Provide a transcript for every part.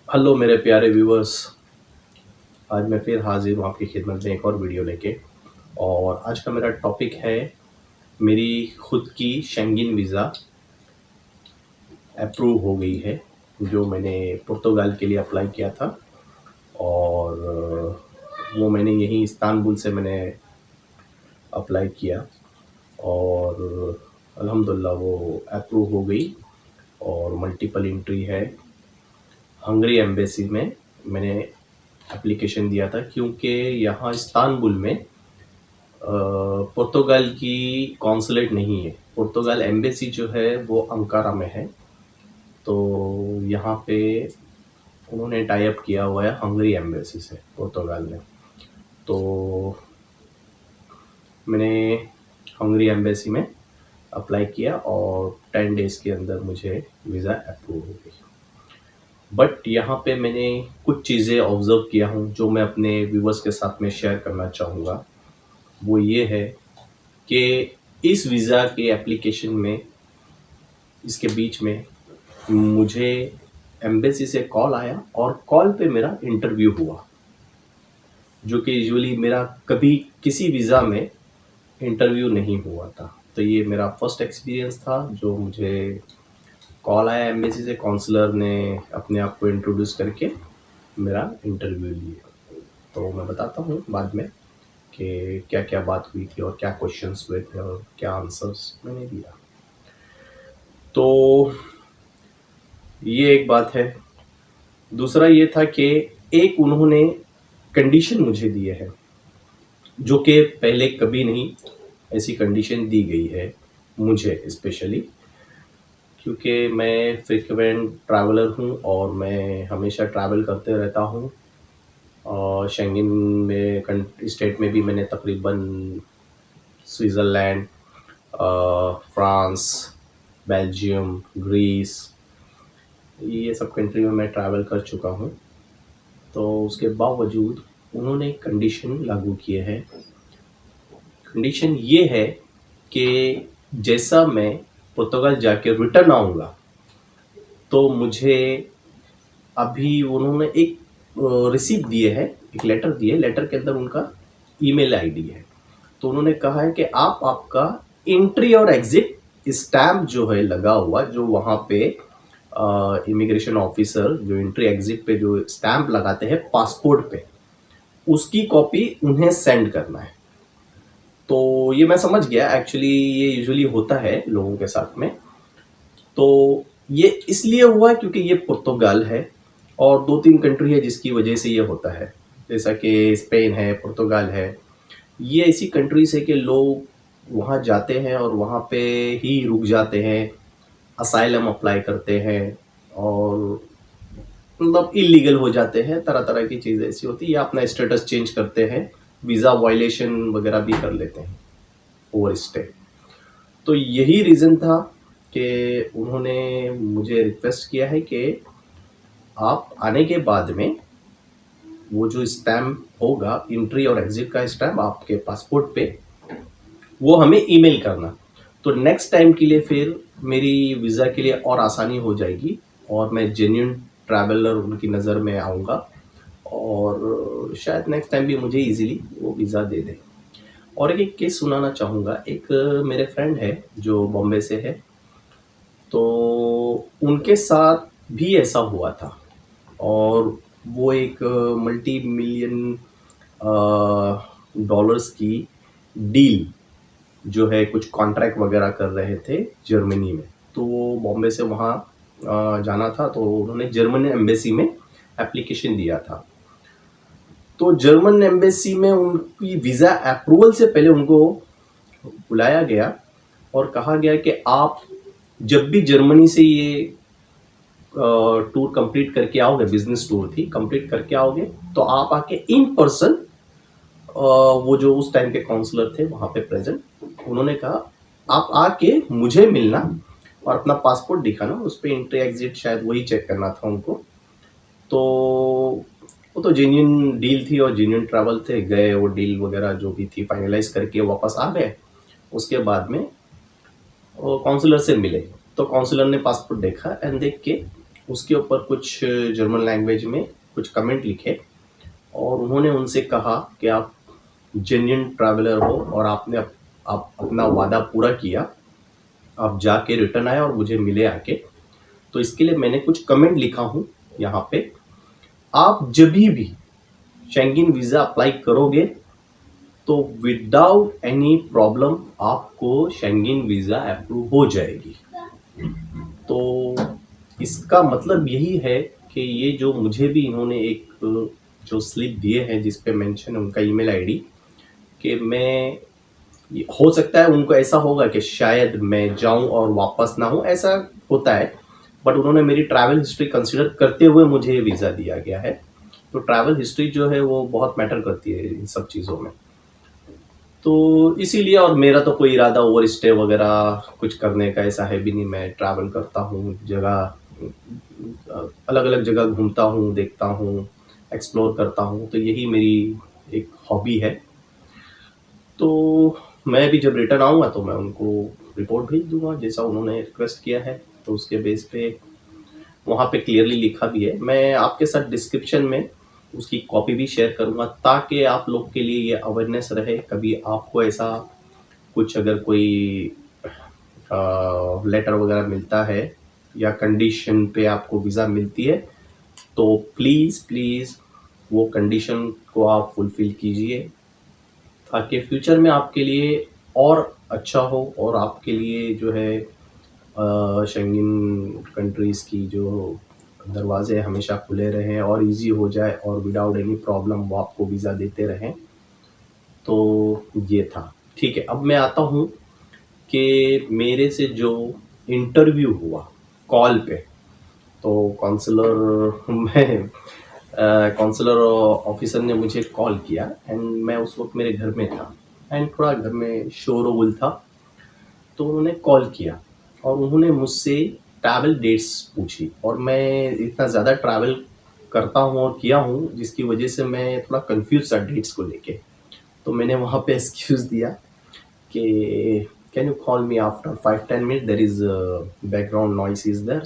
Hello मेरे प्यारे viewers. आज मैं फिर हाजिर हूँ आपकी खिदमत में एक और वीडियो लेके। और आज का मेरा टॉपिक है मेरी खुद की शेंगेन वीज़ा अप्रूव हो गई है, जो मैंने पुर्तगाल के लिए अप्लाई किया था। और वो मैंने यहीं इस्तांबुल से मैंने अप्लाई किया और अल्हम्दुलिल्लाह वो अप्रूव हो गई। और मल्टीपल एंट्री है। हंगरी एम्बेसी में मैंने एप्लीकेशन दिया था, क्योंकि यहाँ इस्तांबुल में पुर्तगाल की कॉन्सुलेट नहीं है। पुर्तगाल एम्बेसी जो है वो अंकारा में है। तो यहाँ पे उन्होंने टाई अप किया हुआ है हंगरी एम्बेसी से, पुर्तगाल में। तो मैंने हंगरी एम्बेसी में अप्लाई किया और 10 डेज़ के अंदर मुझे वीज़ा अप्रूव हो गई। बट यहाँ पे मैंने कुछ चीज़ें ऑब्ज़र्व किया हूँ जो मैं अपने व्यूवर्स के साथ में शेयर करना चाहूँगा। वो ये है कि इस वीज़ा के एप्लीकेशन में, इसके बीच में मुझे एम्बेसी से कॉल आया और कॉल पे मेरा इंटरव्यू हुआ, जो कि यूजुअली मेरा कभी किसी वीज़ा में इंटरव्यू नहीं हुआ था। तो ये मेरा फर्स्ट एक्सपीरियंस था जो मुझे कॉल आया एम्बेसी से, काउंसलर ने अपने आप को इंट्रोड्यूस करके मेरा इंटरव्यू लिए। तो मैं बताता हूँ बाद में कि क्या क्या बात हुई थी और क्या क्वेश्चंस हुए थे और क्या आंसर्स मैंने दिया। तो ये एक बात है। दूसरा ये था कि एक उन्होंने कंडीशन मुझे दिए है, जो कि पहले कभी नहीं ऐसी कंडीशन दी गई है मुझे स्पेशली, क्योंकि मैं फ्रीक्वेंट ट्रैवलर हूँ और मैं हमेशा ट्रैवल करते रहता हूँ। और शेंगेन में स्टेट में भी मैंने तकरीबन स्विट्ज़रलैंड, फ्रांस, बेल्जियम, ग्रीस, ये सब कंट्री में मैं ट्रैवल कर चुका हूँ। तो उसके बावजूद उन्होंने कंडीशन लागू किए हैं। कंडीशन ये है कि जैसा मैं पुर्तगाल जाके रिटर्न आऊँगा, तो मुझे अभी उन्होंने एक रिसीप्ट दिए है, एक लेटर दिए। लेटर के अंदर उनका ईमेल आईडी है। तो उन्होंने कहा है कि आपका एंट्री और एग्जिट स्टैम्प जो है लगा हुआ, जो वहाँ पे इमिग्रेशन ऑफिसर जो एंट्री एग्जिट पे जो स्टैम्प लगाते हैं पासपोर्ट पे, उसकी कॉपी उन्हें सेंड करना है। तो ये मैं समझ गया, एक्चुअली ये यूजुअली होता है लोगों के साथ में। तो ये इसलिए हुआ क्योंकि ये पुर्तगाल है और 2-3 कंट्री है जिसकी वजह से ये होता है, जैसा कि स्पेन है, पुर्तगाल है। ये ऐसी कंट्रीज है कि लोग वहाँ जाते हैं और वहाँ पे ही रुक जाते हैं, असाइलम अप्लाई करते हैं और मतलब इलीगल हो जाते हैं। तरह तरह की चीज़ें ऐसी होती है, या अपना स्टेटस चेंज करते हैं, वीज़ा वायलेशन वगैरह भी कर लेते हैं, ओवर स्टे। तो यही रीज़न था कि उन्होंने मुझे रिक्वेस्ट किया है कि आप आने के बाद में वो जो स्टैम्प होगा, एंट्री और एग्जिट का स्टैम्प आपके पासपोर्ट पे, वो हमें ईमेल करना। तो नेक्स्ट टाइम के लिए फिर मेरी वीज़ा के लिए और आसानी हो जाएगी और मैं जेन्युइन ट्रैवलर उनकी नज़र में आऊँगा और शायद नेक्स्ट टाइम भी मुझे इजीली वो वीज़ा दे दें। और एक केस सुनाना चाहूँगा। एक मेरे फ्रेंड है जो बॉम्बे से है, तो उनके साथ भी ऐसा हुआ था। और वो एक मल्टी मिलियन डॉलर्स की डील जो है, कुछ कॉन्ट्रैक्ट वगैरह कर रहे थे जर्मनी में। तो वो बॉम्बे से वहाँ जाना था, तो उन्होंने जर्मन एम्बेसी में एप्लीकेशन दिया था। तो जर्मन एम्बेसी में उनकी वीज़ा अप्रूवल से पहले उनको बुलाया गया और कहा गया कि आप जब भी जर्मनी से ये टूर कंप्लीट करके आओगे, बिजनेस टूर थी, कंप्लीट करके आओगे, तो आप आके इन पर्सन, वो जो उस टाइम के काउंसलर थे वहाँ पे प्रेजेंट, उन्होंने कहा आप आके मुझे मिलना और अपना पासपोर्ट दिखाना, उस पर एंट्री एग्जिट शायद वही चेक करना था उनको। तो वो तो जेन्युइन डील थी और जेन्युइन ट्रैवल थे, गए वो डील वगैरह जो भी थी फाइनलाइज करके वापस आ गए। उसके बाद में वो काउंसलर से मिले, तो काउंसलर ने पासपोर्ट देखा एंड देख के उसके ऊपर कुछ जर्मन लैंग्वेज में कुछ कमेंट लिखे और उन्होंने उनसे कहा कि आप जेन्युइन ट्रैवलर हो और आप अपना वादा पूरा किया, आप जाके रिटर्न आए और मुझे मिले आके। तो इसके लिए मैंने कुछ कमेंट लिखा हूँ यहाँ पे। आप जब भी शेंगेन वीज़ा अप्लाई करोगे तो विदाउट एनी प्रॉब्लम आपको शेंगेन वीज़ा अप्रूव हो जाएगी। तो इसका मतलब यही है कि ये जो मुझे भी इन्होंने एक जो स्लिप दिए हैं जिस पे मेंशन है उनका ईमेल आईडी, कि मैं, हो सकता है उनको ऐसा होगा कि शायद मैं जाऊं और वापस ना हूं, ऐसा होता है, बट उन्होंने मेरी ट्रैवल हिस्ट्री कंसिडर करते हुए मुझे ये वीज़ा दिया गया है। तो ट्रैवल हिस्ट्री जो है वो बहुत मैटर करती है इन सब चीज़ों में। तो इसीलिए, और मेरा तो कोई इरादा ओवर स्टे वगैरह कुछ करने का ऐसा है भी नहीं। मैं ट्रैवल करता हूँ, जगह अलग अलग जगह घूमता हूँ, देखता हूँ, एक्सप्लोर करता हूँ, तो यही मेरी एक हॉबी है। तो मैं भी जब रिटर्न आऊँगा तो मैं उनको रिपोर्ट भेज दूंगा जैसा उन्होंने रिक्वेस्ट किया है। तो उसके बेस पे वहाँ पे क्लियरली लिखा भी है, मैं आपके साथ डिस्क्रिप्शन में उसकी कॉपी भी शेयर करूँगा ताकि आप लोग के लिए ये अवेयरनेस रहे। कभी आपको ऐसा कुछ अगर कोई लेटर वगैरह मिलता है या कंडीशन पे आपको वीज़ा मिलती है तो प्लीज़ वो कंडीशन को आप फुलफ़िल कीजिए ताकि फ्यूचर में आपके लिए और अच्छा हो और आपके लिए जो है शेंगेन कंट्रीज़ की जो दरवाज़े हमेशा खुले रहें और इजी हो जाए और विदाउट एनी प्रॉब्लम वो आपको वीज़ा देते रहें। तो ये था। ठीक है, अब मैं आता हूँ कि मेरे से जो इंटरव्यू हुआ कॉल पे, तो काउंसलर में काउंसलर ऑफिसर ने मुझे कॉल किया एंड मैं उस वक्त मेरे घर में था एंड थोड़ा घर में शोर-गुल था। तो उन्होंने कॉल किया और उन्होंने मुझसे ट्रैवल डेट्स पूछी और मैं इतना ज़्यादा ट्रैवल करता हूँ और किया हूँ जिसकी वजह से मैं थोड़ा कंफ्यूज था डेट्स को लेके। तो मैंने वहाँ पे एक्सक्यूज़ दिया कि can you call me after 5-10 minute, there is background noise is there.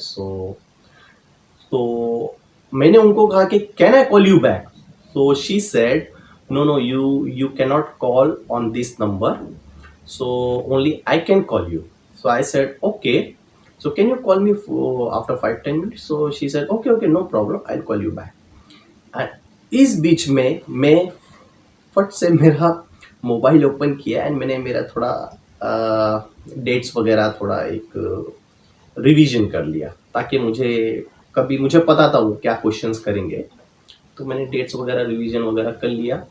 तो मैंने उनको कहा कि can I call you back? So she said, no, you cannot call on this number. So only I can call you. So I said, okay. So can you call me after 5-10 minutes? So she said, okay, no problem. I'll call you back. And इस बीच में मैं फट से मेरा mobile open किया and मैंने मेरा थोड़ा डेट्स वगैरह थोड़ा एक रिवीजन कर लिया ताकि मुझे पता था वो क्या क्वेश्चंस करेंगे। तो मैंने डेट्स वगैरह रिवीजन वगैरह कर लिया,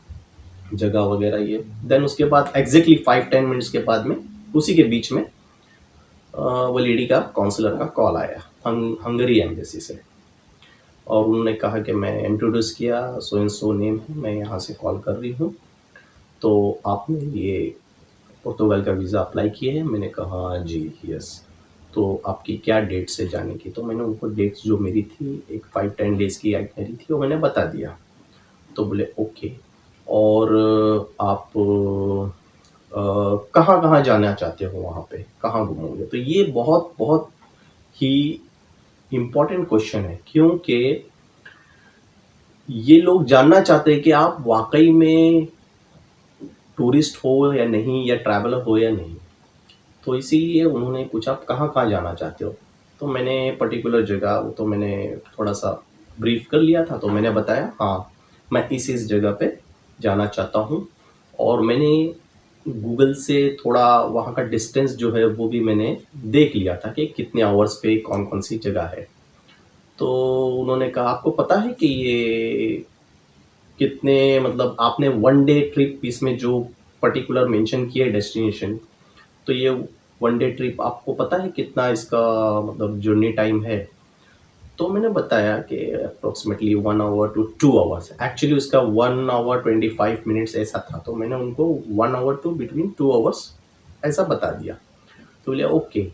जगह वगैरह ये। देन उसके बाद एग्जैक्टली 5-10 मिनट्स के बाद में उसी के बीच में वो लेडी का काउंसलर का कॉल आया हंगरी एम्बेसी से और उन्होंने कहा कि मैं इंट्रोड्यूस किया, सो एंड सो नेम है, मैं यहाँ से कॉल कर रही हूँ, तो आपने ये पुर्तगाल का वीज़ा अप्लाई किया है? मैंने कहा जी यस। तो आपकी क्या डेट से जाने की? तो मैंने उनको डेट्स जो मेरी थी एक 5-10 डेज़ की आइटनरी थी वो मैंने बता दिया। तो बोले ओके, और आप कहाँ कहाँ जाना चाहते हो, वहाँ पे कहाँ घूमोगे? तो ये बहुत बहुत ही इम्पोर्टेंट क्वेश्चन है क्योंकि ये लोग जानना चाहते हैं कि आप वाकई में टूरिस्ट हो या नहीं, या ट्रैवलर हो या नहीं। तो इसीलिए उन्होंने पूछा आप कहाँ कहाँ जाना चाहते हो? तो मैंने पर्टिकुलर जगह वो तो मैंने थोड़ा सा ब्रीफ कर लिया था। तो मैंने बताया हाँ मैं इस जगह पे जाना चाहता हूँ और मैंने गूगल से थोड़ा वहाँ का डिस्टेंस जो है वो भी मैंने देख लिया था कि कितने आवर्स पे कौन कौन सी जगह है। तो उन्होंने कहा आपको पता है कि ये कितने, मतलब आपने 1 डे ट्रिप इसमें जो पर्टिकुलर मेंशन किया है डेस्टिनेशन, तो ये 1 डे ट्रिप आपको पता है कितना इसका मतलब जर्नी टाइम है? तो मैंने बताया कि approximately 1 hour to 2 hours. Actually उसका 1 आवर 25 मिनट्स ऐसा था, तो मैंने उनको 1 आवर टू बिटवीन 2 आवर्स ऐसा बता दिया। तो बोले ओके,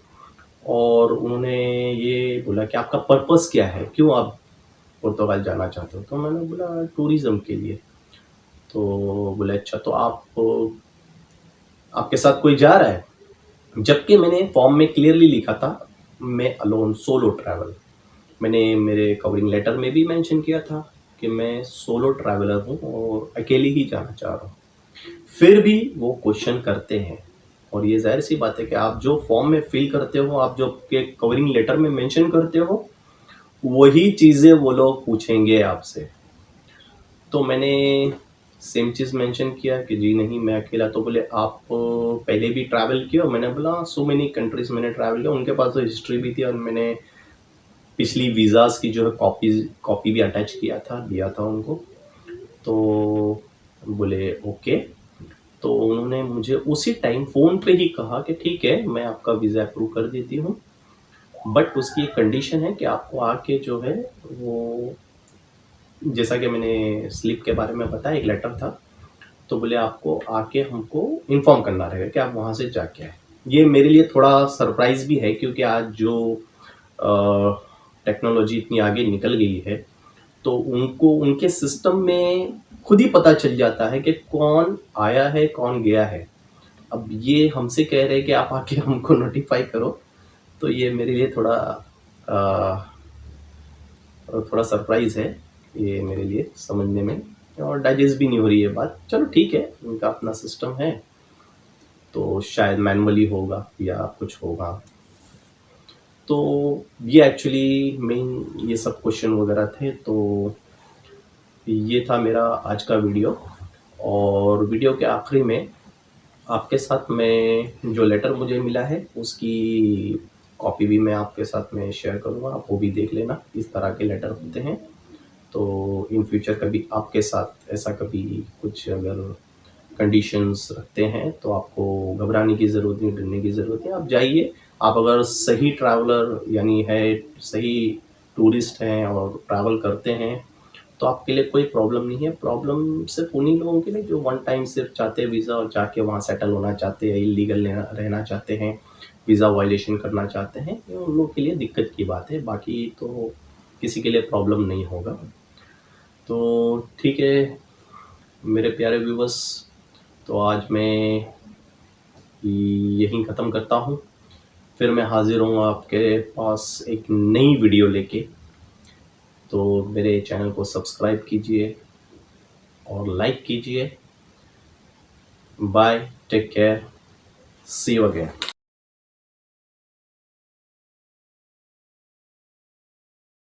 और उन्होंने ये बोला कि आपका पर्पस क्या है, क्यों आप पुर्तगाल जाना चाहते हो? तो मैंने बोला टूरिज़्म के लिए। तो बोले अच्छा, तो आपके साथ कोई जा रहा है? जबकि मैंने फॉर्म में क्लियरली लिखा था मैं अलोन, सोलो ट्रैवल। मैंने मेरे कवरिंग लेटर में भी मेंशन किया था कि मैं सोलो ट्रैवलर हूँ और अकेले ही जाना चाह रहा हूँ। फिर भी वो क्वेश्चन करते हैं, और ये ज़ाहिर सी बात है कि आप जो फॉर्म में फिल करते हो, आप जो के कवरिंग लेटर में मेंशन करते हो, वही चीज़ें वो लोग पूछेंगे आपसे। तो मैंने सेम चीज़ मेंशन किया कि जी नहीं, मैं अकेला। तो बोले आप पहले भी ट्रैवल किए हो? मैंने बोला सो मेनी कंट्रीज़ मैंने ट्रैवल किया। उनके पास तो हिस्ट्री भी थी और मैंने पिछली वीज़ाज़ की जो है कॉपी भी अटैच किया था, दिया था उनको। तो बोले ओके। तो उन्होंने मुझे उसी टाइम फ़ोन पे ही कहा कि ठीक है, मैं आपका वीज़ा अप्रूव कर देती हूँ, बट उसकी एक कंडीशन है कि आपको आके जो है वो, जैसा कि मैंने स्लिप के बारे में बताया, एक लेटर था, तो बोले आपको आके हमको इन्फॉर्म करना रहेगा कि आप वहाँ से जाके आए। ये मेरे लिए थोड़ा सरप्राइज़ भी है, क्योंकि आज जो टेक्नोलॉजी इतनी आगे निकल गई है, तो उनको उनके सिस्टम में खुद ही पता चल जाता है कि कौन आया है, कौन गया है। अब ये हमसे कह रहे हैं कि आप आके हमको नोटिफ़ाई करो, तो ये मेरे लिए थोड़ा सरप्राइज़ है, ये मेरे लिए समझने में, और डाइजेस्ट भी नहीं हो रही है बात। चलो ठीक है, उनका अपना सिस्टम है, तो शायद मैनुअली होगा या कुछ होगा। तो ये एक्चुअली मेन ये सब क्वेश्चन वगैरह थे। तो ये था मेरा आज का वीडियो, और वीडियो के आखिरी में आपके साथ मैं जो लेटर मुझे मिला है उसकी कॉपी भी मैं आपके साथ में शेयर करूँगा, आप वो भी देख लेना। इस तरह के लेटर होते हैं, तो इन फ्यूचर कभी आपके साथ ऐसा कभी कुछ अगर कंडीशंस रखते हैं तो आपको घबराने की ज़रूरत नहीं, डरने की ज़रूरत नहीं। आप जाइए, आप अगर सही ट्रैवलर यानी है, सही टूरिस्ट हैं और ट्रैवल करते हैं, तो आपके लिए कोई प्रॉब्लम नहीं है। प्रॉब्लम सिर्फ उन्हीं लोगों के लिए जो वन टाइम सिर्फ चाहते हैं वीज़ा और जाके वहाँ सेटल होना चाहते हैं, इलीगल रहना चाहते हैं, वीज़ा वायलेशन करना चाहते हैं, ये उन लोगों के लिए दिक्कत की बात है। बाकी तो किसी के लिए प्रॉब्लम नहीं होगा। तो ठीक है मेरे प्यारे व्यूवर्स, तो आज मैं यहीं ख़त्म करता हूँ। फिर मैं हाज़िर हूँ आपके पास एक नई वीडियो लेके। तो मेरे चैनल को सब्सक्राइब कीजिए और लाइक कीजिए। Bye, take care, see you again.